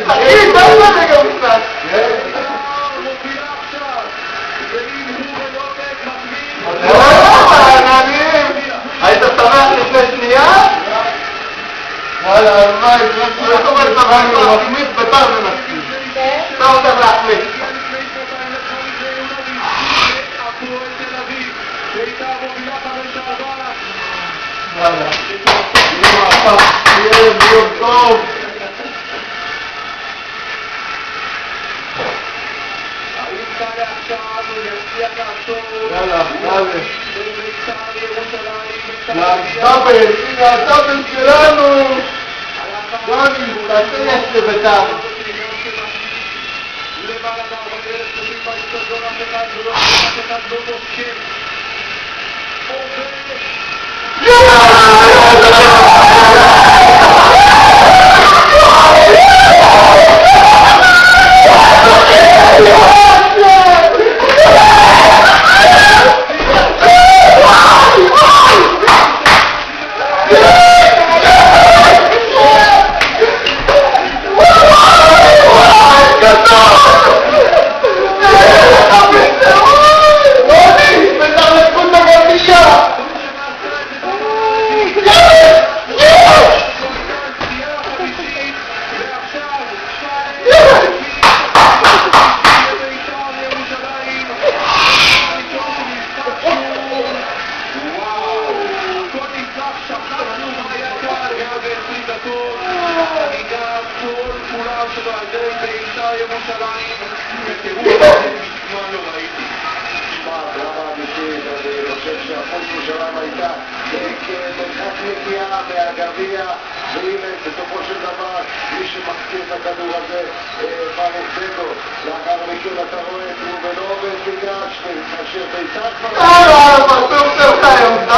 אחי, די ברגע משחק. היית שמח לפני שנייה? וואלה, הלוואי, זאת אומרת, הוא מחמיץ בית"ר ומסכים. אתה הולך להחמיץ. וואלה, יהיה ביום טוב. יאללה, יאללה. הדאבל, הנה הדאבל שלנו. גוני, תעשה יש לבית"ר. והנה, בסופו של דבר, מי שמחציר את הכדור הזה, ברוך דגו, לאחר מכן אתה רואה את רובן עובד, בגלל מאשר בית"ר כבר... פרצוף שלך היום.